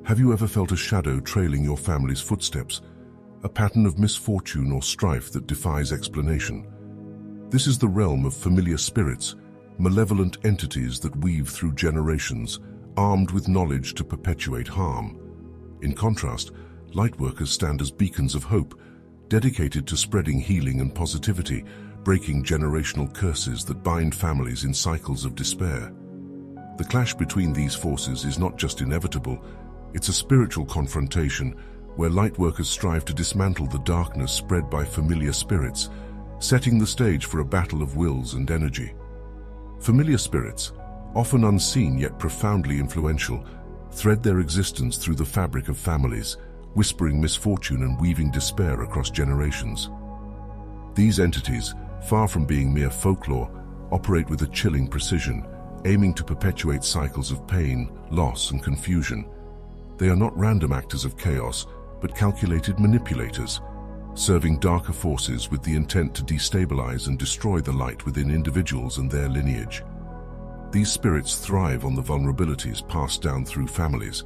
Have you ever felt a shadow trailing your family's footsteps, a pattern of misfortune or strife that defies explanation? This is the realm of familiar spirits, malevolent entities that weave through generations, armed with knowledge to perpetuate harm. In contrast, Lightworkers stand as beacons of hope, dedicated to spreading healing and positivity, breaking generational curses that bind families in cycles of despair. The clash between these forces is not just inevitable, it's a spiritual confrontation where Lightworkers strive to dismantle the darkness spread by familiar spirits, setting the stage for a battle of wills and energy. Familiar spirits, often unseen yet profoundly influential, thread their existence through the fabric of families, whispering misfortune and weaving despair across generations. These entities, far from being mere folklore, operate with a chilling precision, aiming to perpetuate cycles of pain, loss, and confusion. They are not random actors of chaos, but calculated manipulators, serving darker forces with the intent to destabilize and destroy the light within individuals and their lineage. These spirits thrive on the vulnerabilities passed down through families,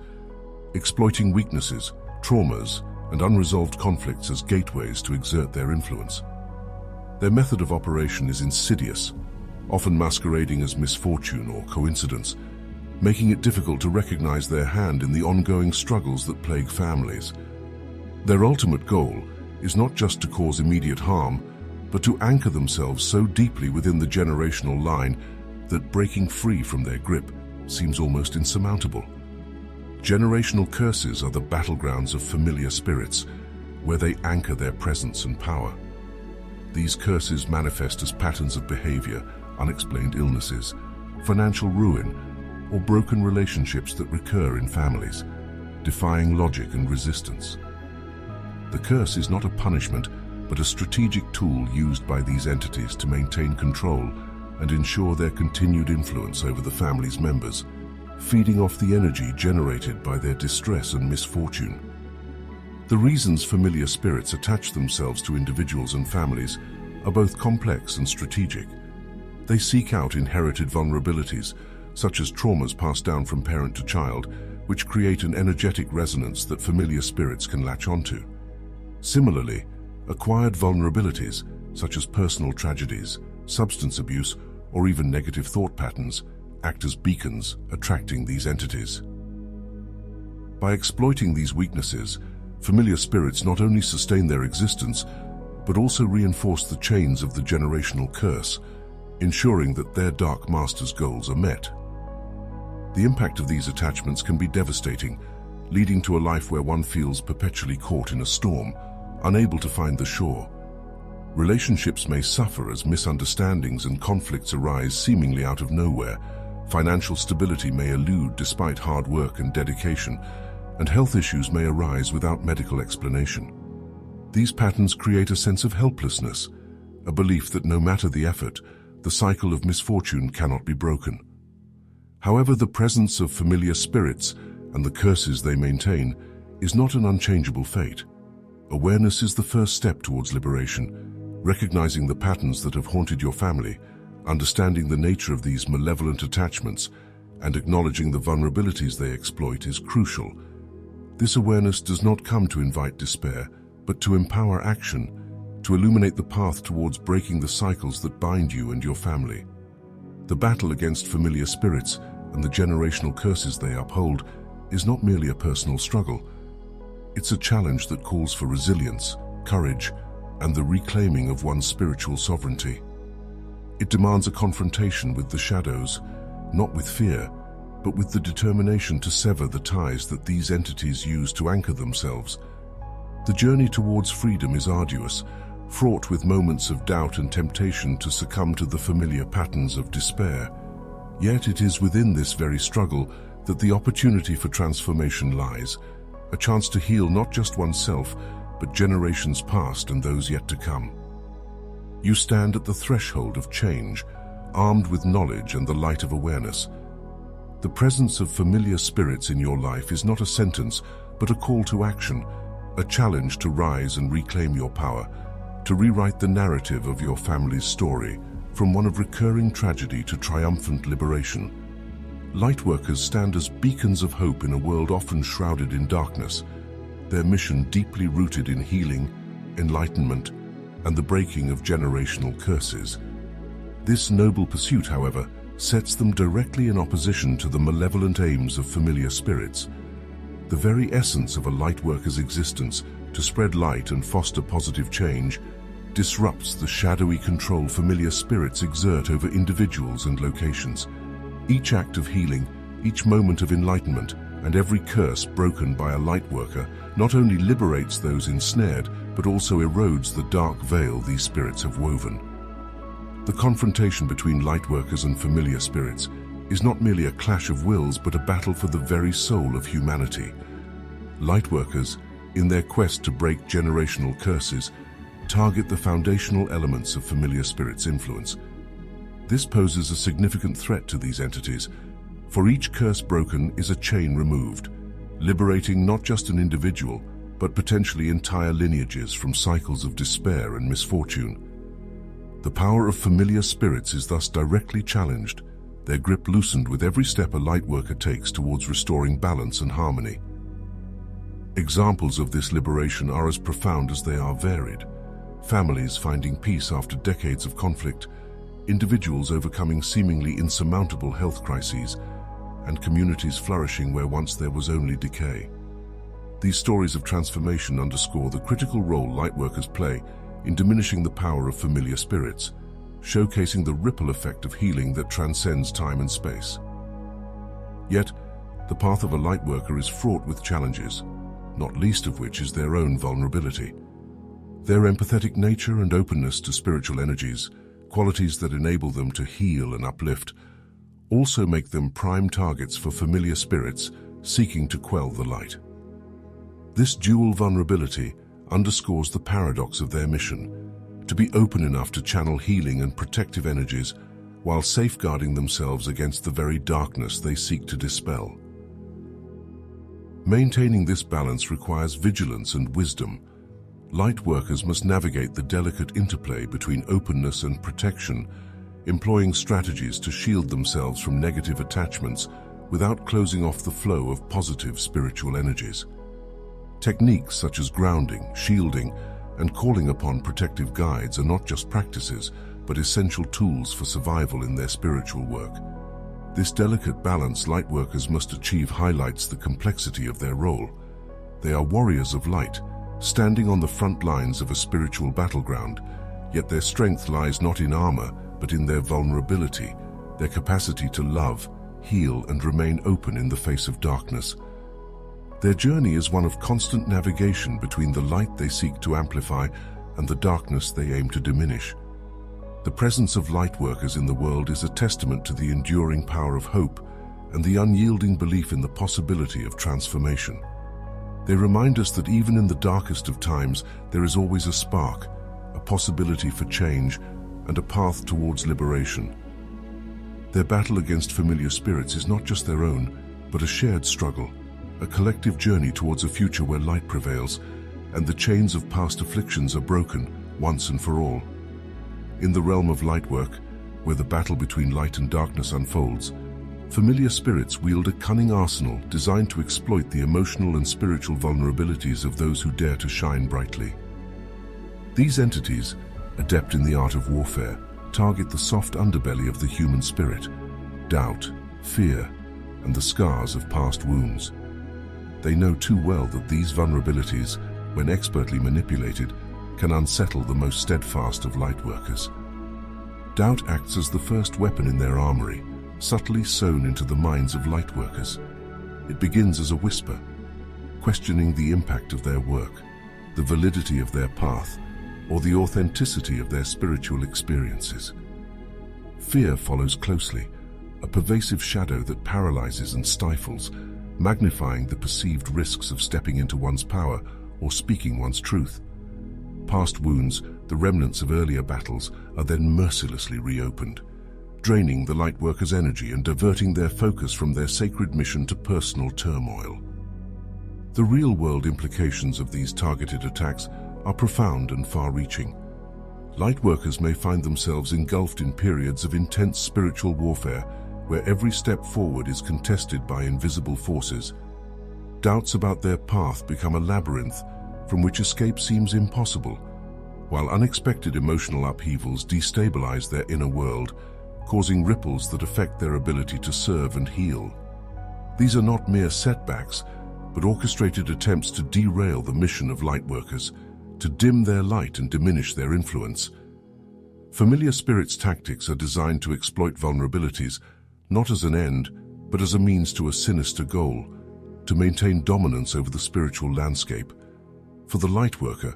exploiting weaknesses, traumas, and unresolved conflicts as gateways to exert their influence. Their method of operation is insidious, often masquerading as misfortune or coincidence, making it difficult to recognize their hand in the ongoing struggles that plague families. Their ultimate goal is not just to cause immediate harm, but to anchor themselves so deeply within the generational line that breaking free from their grip seems almost insurmountable. Generational curses are the battlegrounds of familiar spirits, where they anchor their presence and power. These curses manifest as patterns of behavior, unexplained illnesses, financial ruin, or broken relationships that recur in families, defying logic and resistance. The curse is not a punishment, but a strategic tool used by these entities to maintain control and ensure their continued influence over the family's members, feeding off the energy generated by their distress and misfortune. The reasons familiar spirits attach themselves to individuals and families are both complex and strategic. They seek out inherited vulnerabilities, such as traumas passed down from parent to child, which create an energetic resonance that familiar spirits can latch onto. Similarly, acquired vulnerabilities, such as personal tragedies, substance abuse, or even negative thought patterns, act as beacons, attracting these entities. By exploiting these weaknesses, familiar spirits not only sustain their existence, but also reinforce the chains of the generational curse, ensuring that their dark master's goals are met. The impact of these attachments can be devastating, leading to a life where one feels perpetually caught in a storm, unable to find the shore. Relationships may suffer as misunderstandings and conflicts arise seemingly out of nowhere. Financial stability may elude despite hard work and dedication, and health issues may arise without medical explanation. These patterns create a sense of helplessness, a belief that no matter the effort, the cycle of misfortune cannot be broken. However, the presence of familiar spirits and the curses they maintain is not an unchangeable fate. Awareness is the first step towards liberation. Recognizing the patterns that have haunted your family, understanding the nature of these malevolent attachments, and acknowledging the vulnerabilities they exploit is crucial. This awareness does not come to invite despair, but to empower action, to illuminate the path towards breaking the cycles that bind you and your family. The battle against familiar spirits and the generational curses they uphold is not merely a personal struggle. It's a challenge that calls for resilience, courage, and the reclaiming of one's spiritual sovereignty. It demands a confrontation with the shadows, not with fear, but with the determination to sever the ties that these entities use to anchor themselves. The journey towards freedom is arduous, fraught with moments of doubt and temptation to succumb to the familiar patterns of despair. Yet it is within this very struggle that the opportunity for transformation lies, a chance to heal not just oneself, but generations past and those yet to come. You stand at the threshold of change, armed with knowledge and the light of awareness. The presence of familiar spirits in your life is not a sentence, but a call to action, a challenge to rise and reclaim your power, to rewrite the narrative of your family's story, from one of recurring tragedy to triumphant liberation. Lightworkers stand as beacons of hope in a world often shrouded in darkness, their mission deeply rooted in healing, enlightenment, and the breaking of generational curses. This noble pursuit, however, sets them directly in opposition to the malevolent aims of familiar spirits. The very essence of a lightworker's existence, to spread light and foster positive change, disrupts the shadowy control familiar spirits exert over individuals and locations. Each act of healing, each moment of enlightenment, and every curse broken by a lightworker not only liberates those ensnared, but also erodes the dark veil these spirits have woven. The confrontation between lightworkers and familiar spirits is not merely a clash of wills, but a battle for the very soul of humanity. Lightworkers, in their quest to break generational curses, target the foundational elements of familiar spirits' influence. This poses a significant threat to these entities, for each curse broken is a chain removed, liberating not just an individual, but potentially entire lineages from cycles of despair and misfortune. The power of familiar spirits is thus directly challenged, their grip loosened with every step a lightworker takes towards restoring balance and harmony. Examples of this liberation are as profound as they are varied. Families finding peace after decades of conflict, individuals overcoming seemingly insurmountable health crises, and communities flourishing where once there was only decay. These stories of transformation underscore the critical role lightworkers play in diminishing the power of familiar spirits, showcasing the ripple effect of healing that transcends time and space. Yet, the path of a lightworker is fraught with challenges, not least of which is their own vulnerability. Their empathetic nature and openness to spiritual energies, qualities that enable them to heal and uplift, also make them prime targets for familiar spirits seeking to quell the light. This dual vulnerability underscores the paradox of their mission, to be open enough to channel healing and protective energies while safeguarding themselves against the very darkness they seek to dispel. Maintaining this balance requires vigilance and wisdom. Lightworkers must navigate the delicate interplay between openness and protection, employing strategies to shield themselves from negative attachments without closing off the flow of positive spiritual energies. Techniques such as grounding, shielding, and calling upon protective guides are not just practices, but essential tools for survival in their spiritual work. This delicate balance lightworkers must achieve highlights the complexity of their role. They are warriors of light, standing on the front lines of a spiritual battleground, yet their strength lies not in armor, but in their vulnerability, their capacity to love, heal, and remain open in the face of darkness. Their journey is one of constant navigation between the light they seek to amplify and the darkness they aim to diminish. The presence of lightworkers in the world is a testament to the enduring power of hope and the unyielding belief in the possibility of transformation. They remind us that even in the darkest of times, there is always a spark, a possibility for change, and a path towards liberation. Their battle against familiar spirits is not just their own, but a shared struggle, a collective journey towards a future where light prevails and the chains of past afflictions are broken once and for all. In the realm of lightwork, where the battle between light and darkness unfolds, familiar spirits wield a cunning arsenal designed to exploit the emotional and spiritual vulnerabilities of those who dare to shine brightly. These entities, adept in the art of warfare, target the soft underbelly of the human spirit, doubt, fear, and the scars of past wounds. They know too well that these vulnerabilities, when expertly manipulated, can unsettle the most steadfast of lightworkers. Doubt acts as the first weapon in their armory, subtly sewn into the minds of lightworkers. It begins as a whisper, questioning the impact of their work, the validity of their path, or the authenticity of their spiritual experiences. Fear follows closely, a pervasive shadow that paralyzes and stifles, magnifying the perceived risks of stepping into one's power or speaking one's truth. Past wounds, the remnants of earlier battles, are then mercilessly reopened, draining the lightworkers' energy and diverting their focus from their sacred mission to personal turmoil. The real-world implications of these targeted attacks are profound and far-reaching. Lightworkers may find themselves engulfed in periods of intense spiritual warfare, where every step forward is contested by invisible forces. Doubts about their path become a labyrinth from which escape seems impossible, while unexpected emotional upheavals destabilize their inner world, causing ripples that affect their ability to serve and heal. These are not mere setbacks, but orchestrated attempts to derail the mission of Lightworkers, to dim their light and diminish their influence. Familiar spirits' tactics are designed to exploit vulnerabilities, not as an end, but as a means to a sinister goal, to maintain dominance over the spiritual landscape. For the Lightworker,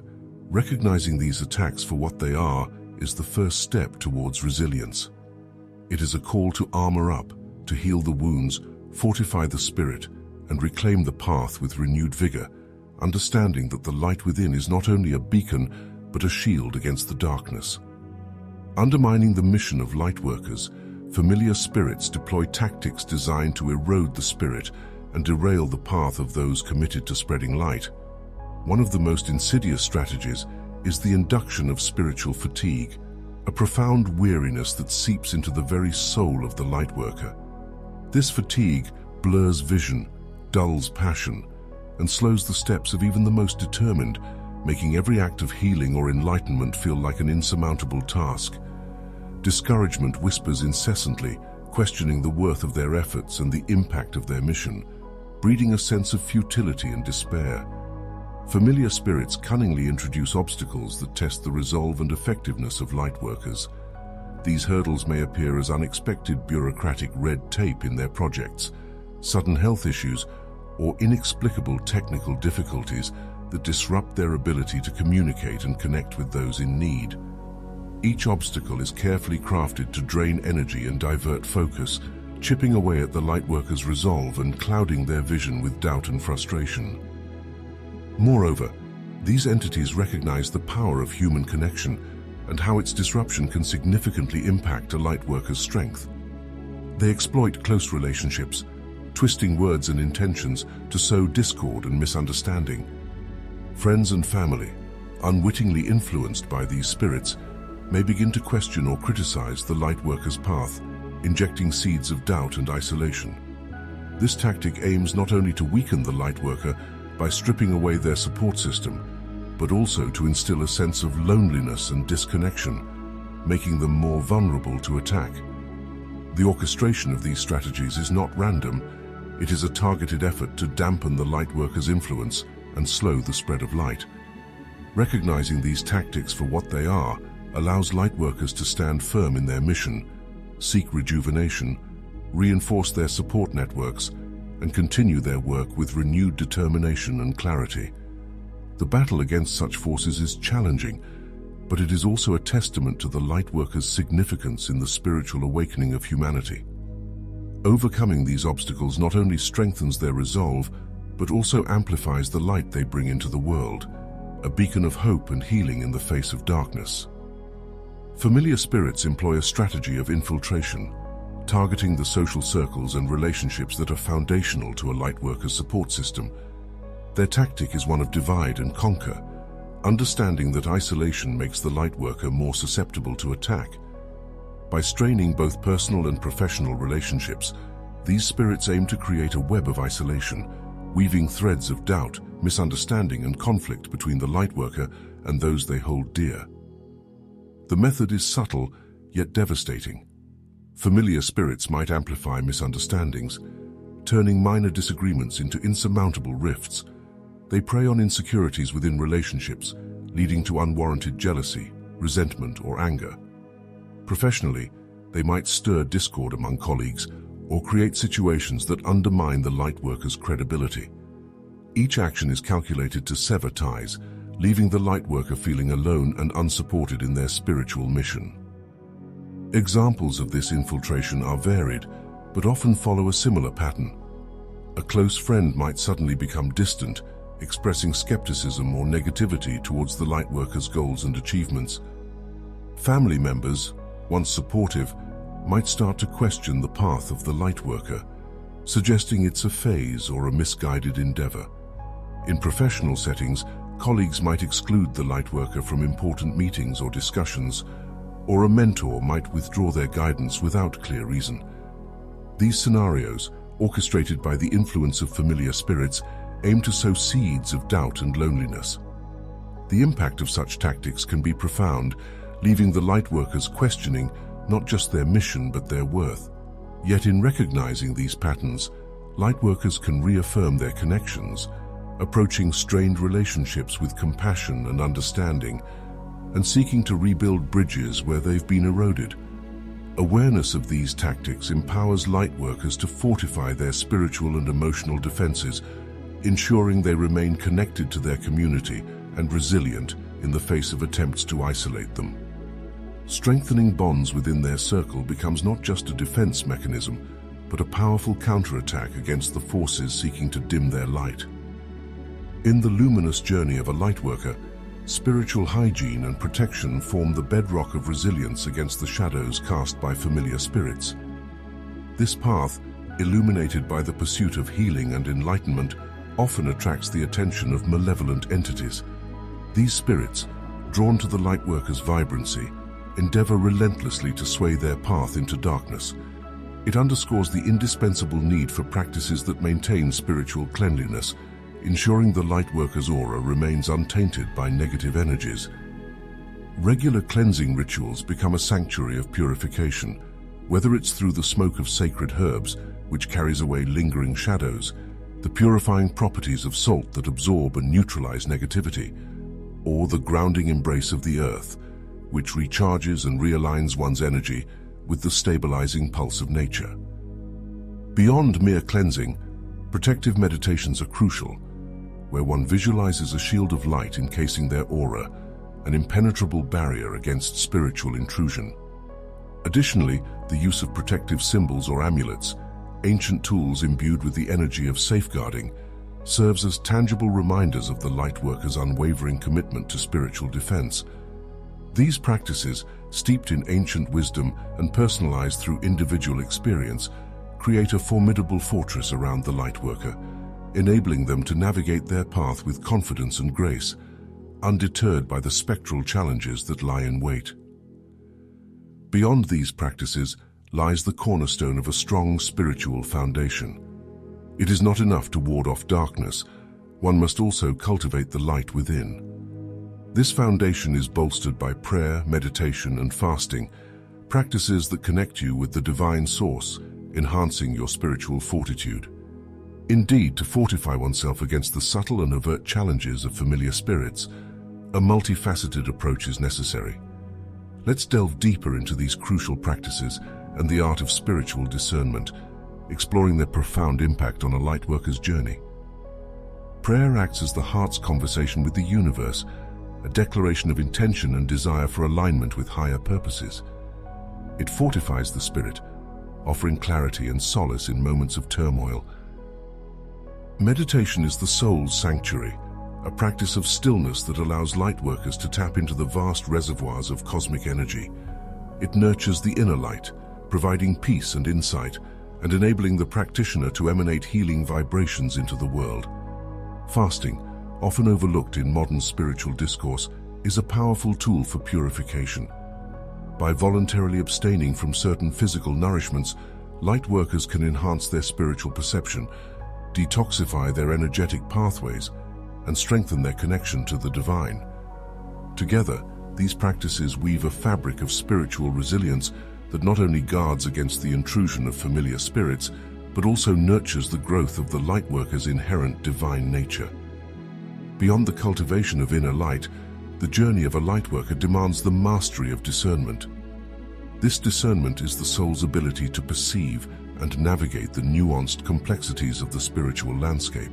recognizing these attacks for what they are is the first step towards resilience. It is a call to armor up, to heal the wounds, fortify the spirit, and reclaim the path with renewed vigor, understanding that the light within is not only a beacon, but a shield against the darkness. Undermining the mission of Lightworkers, familiar spirits deploy tactics designed to erode the spirit and derail the path of those committed to spreading light. One of the most insidious strategies is the induction of spiritual fatigue, a profound weariness that seeps into the very soul of the Lightworker. This fatigue blurs vision, dulls passion, and slows the steps of even the most determined, making every act of healing or enlightenment feel like an insurmountable task. Discouragement whispers incessantly, questioning the worth of their efforts and the impact of their mission, breeding a sense of futility and despair. Familiar spirits cunningly introduce obstacles that test the resolve and effectiveness of Lightworkers. These hurdles may appear as unexpected bureaucratic red tape in their projects, sudden health issues, or inexplicable technical difficulties that disrupt their ability to communicate and connect with those in need. Each obstacle is carefully crafted to drain energy and divert focus, chipping away at the Lightworkers' resolve and clouding their vision with doubt and frustration. Moreover, these entities recognize the power of human connection and how its disruption can significantly impact a Lightworker's strength. They exploit close relationships, twisting words and intentions to sow discord and misunderstanding. Friends and family, unwittingly influenced by these spirits, may begin to question or criticize the Lightworker's path, injecting seeds of doubt and isolation. This tactic aims not only to weaken the Lightworker by stripping away their support system, but also to instill a sense of loneliness and disconnection, making them more vulnerable to attack. The orchestration of these strategies is not random. It is a targeted effort to dampen the Lightworker's influence and slow the spread of light. Recognizing these tactics for what they are allows Lightworkers to stand firm in their mission, seek rejuvenation, reinforce their support networks, and continue their work with renewed determination and clarity. The battle against such forces is challenging, but it is also a testament to the Lightworkers' significance in the spiritual awakening of humanity. Overcoming these obstacles not only strengthens their resolve, but also amplifies the light they bring into the world, a beacon of hope and healing in the face of darkness. Familiar spirits employ a strategy of infiltration, targeting the social circles and relationships that are foundational to a Lightworker's support system. Their tactic is one of divide and conquer, understanding that isolation makes the Lightworker more susceptible to attack. By straining both personal and professional relationships, these spirits aim to create a web of isolation, weaving threads of doubt, misunderstanding, and conflict between the Lightworker and those they hold dear. The method is subtle, yet devastating. Familiar spirits might amplify misunderstandings, turning minor disagreements into insurmountable rifts. They prey on insecurities within relationships, leading to unwarranted jealousy, resentment, or anger. Professionally, they might stir discord among colleagues or create situations that undermine the Lightworker's credibility. Each action is calculated to sever ties, leaving the Lightworker feeling alone and unsupported in their spiritual mission. Examples of this infiltration are varied, but often follow a similar pattern. A close friend might suddenly become distant, expressing skepticism or negativity towards the Lightworker's goals and achievements. Family members, once supportive, might start to question the path of the Lightworker, suggesting it's a phase or a misguided endeavor. In professional settings, colleagues might exclude the Lightworker from important meetings or discussions, or a mentor might withdraw their guidance without clear reason. These scenarios, orchestrated by the influence of familiar spirits, aim to sow seeds of doubt and loneliness. The impact of such tactics can be profound, leaving the Lightworkers questioning not just their mission but their worth. Yet in recognizing these patterns, Lightworkers can reaffirm their connections, approaching strained relationships with compassion and understanding, and seeking to rebuild bridges where they've been eroded. Awareness of these tactics empowers Lightworkers to fortify their spiritual and emotional defenses, ensuring they remain connected to their community and resilient in the face of attempts to isolate them. Strengthening bonds within their circle becomes not just a defense mechanism, but a powerful counterattack against the forces seeking to dim their light. In the luminous journey of a Lightworker, spiritual hygiene and protection form the bedrock of resilience against the shadows cast by familiar spirits. This path, illuminated by the pursuit of healing and enlightenment, often attracts the attention of malevolent entities. These spirits, drawn to the Lightworkers' vibrancy, endeavor relentlessly to sway their path into darkness. It underscores the indispensable need for practices that maintain spiritual cleanliness, ensuring the Lightworker's aura remains untainted by negative energies. Regular cleansing rituals become a sanctuary of purification, whether it's through the smoke of sacred herbs, which carries away lingering shadows, the purifying properties of salt that absorb and neutralize negativity, or the grounding embrace of the earth, which recharges and realigns one's energy with the stabilizing pulse of nature. Beyond mere cleansing, protective meditations are crucial, where one visualizes a shield of light encasing their aura, an impenetrable barrier against spiritual intrusion. Additionally, the use of protective symbols or amulets, ancient tools imbued with the energy of safeguarding, serves as tangible reminders of the Lightworkers' unwavering commitment to spiritual defense. These practices, steeped in ancient wisdom and personalized through individual experience, create a formidable fortress around the Lightworker, enabling them to navigate their path with confidence and grace, undeterred by the spectral challenges that lie in wait. Beyond these practices lies the cornerstone of a strong spiritual foundation. It is not enough to ward off darkness, one must also cultivate the light within. This foundation is bolstered by prayer, meditation, and fasting, practices that connect you with the divine source, enhancing your spiritual fortitude. Indeed, to fortify oneself against the subtle and overt challenges of familiar spirits, a multifaceted approach is necessary. Let's delve deeper into these crucial practices and the art of spiritual discernment, exploring their profound impact on a Lightworker's journey. Prayer acts as the heart's conversation with the universe, a declaration of intention and desire for alignment with higher purposes. It fortifies the spirit, offering clarity and solace in moments of turmoil. Meditation is the soul's sanctuary, a practice of stillness that allows Lightworkers to tap into the vast reservoirs of cosmic energy. It nurtures the inner light, providing peace and insight, and enabling the practitioner to emanate healing vibrations into the world. Fasting, often overlooked in modern spiritual discourse, is a powerful tool for purification. By voluntarily abstaining from certain physical nourishments, Lightworkers can enhance their spiritual perception, detoxify their energetic pathways, and strengthen their connection to the divine. Together, these practices weave a fabric of spiritual resilience that not only guards against the intrusion of familiar spirits, but also nurtures the growth of the Lightworker's inherent divine nature. Beyond the cultivation of inner light, the journey of a Lightworker demands the mastery of discernment. This discernment is the soul's ability to perceive and navigate the nuanced complexities of the spiritual landscape.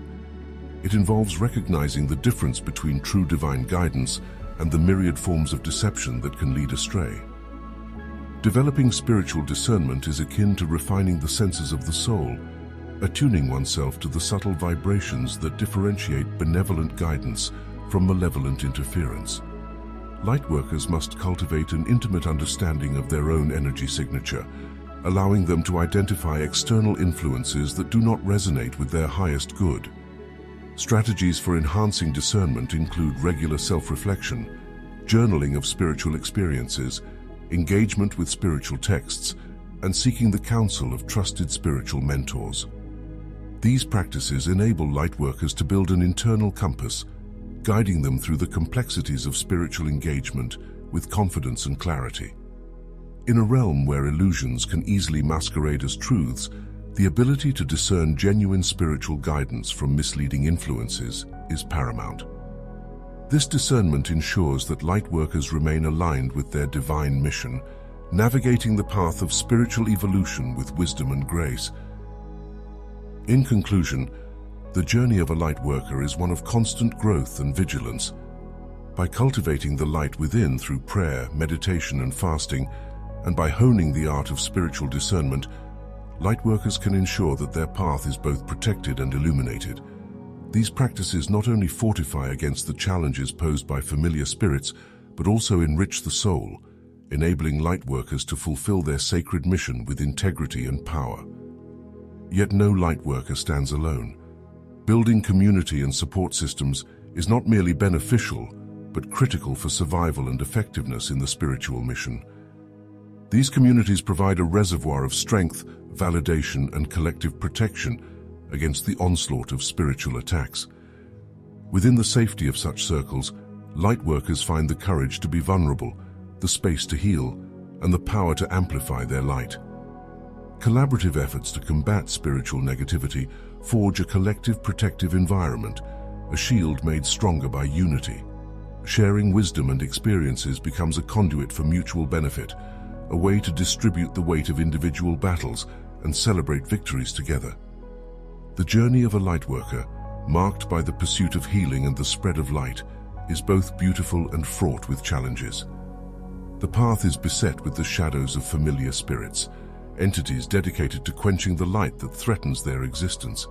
It involves recognizing the difference between true divine guidance and the myriad forms of deception that can lead astray. Developing spiritual discernment is akin to refining the senses of the soul, attuning oneself to the subtle vibrations that differentiate benevolent guidance from malevolent interference. Lightworkers must cultivate an intimate understanding of their own energy signature, allowing them to identify external influences that do not resonate with their highest good. Strategies for enhancing discernment include regular self-reflection, journaling of spiritual experiences, engagement with spiritual texts, and seeking the counsel of trusted spiritual mentors. These practices enable Lightworkers to build an internal compass, guiding them through the complexities of spiritual engagement with confidence and clarity. In a realm where illusions can easily masquerade as truths, the ability to discern genuine spiritual guidance from misleading influences is paramount. This discernment ensures that Lightworkers remain aligned with their divine mission, navigating the path of spiritual evolution with wisdom and grace. In conclusion, the journey of a Lightworker is one of constant growth and vigilance. By cultivating the light within through prayer, meditation, and fasting, and by honing the art of spiritual discernment, Lightworkers can ensure that their path is both protected and illuminated. These practices not only fortify against the challenges posed by familiar spirits, but also enrich the soul, enabling Lightworkers to fulfill their sacred mission with integrity and power. Yet no Lightworker stands alone. Building community and support systems is not merely beneficial, but critical for survival and effectiveness in the spiritual mission. These communities provide a reservoir of strength, validation, and collective protection against the onslaught of spiritual attacks. Within the safety of such circles, Lightworkers find the courage to be vulnerable, the space to heal, and the power to amplify their light. Collaborative efforts to combat spiritual negativity forge a collective protective environment, a shield made stronger by unity. Sharing wisdom and experiences becomes a conduit for mutual benefit, a way to distribute the weight of individual battles and celebrate victories together. The journey of a Lightworker, marked by the pursuit of healing and the spread of light, is both beautiful and fraught with challenges. The path is beset with the shadows of familiar spirits, entities dedicated to quenching the light that threatens their existence.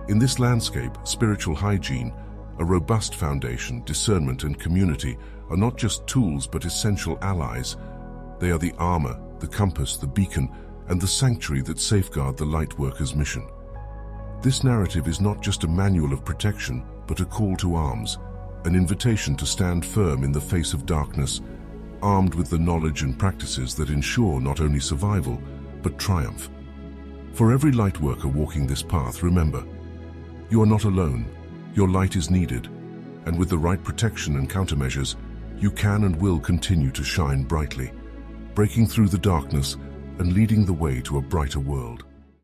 In this landscape, spiritual hygiene, a robust foundation, discernment, and community are not just tools but essential allies. They are the armor, the compass, the beacon, and the sanctuary that safeguard the Lightworker's mission. This narrative is not just a manual of protection, but a call to arms, an invitation to stand firm in the face of darkness, armed with the knowledge and practices that ensure not only survival, but triumph. For every Lightworker walking this path, remember, you are not alone. Your light is needed, and with the right protection and countermeasures, you can and will continue to shine brightly, breaking through the darkness and leading the way to a brighter world.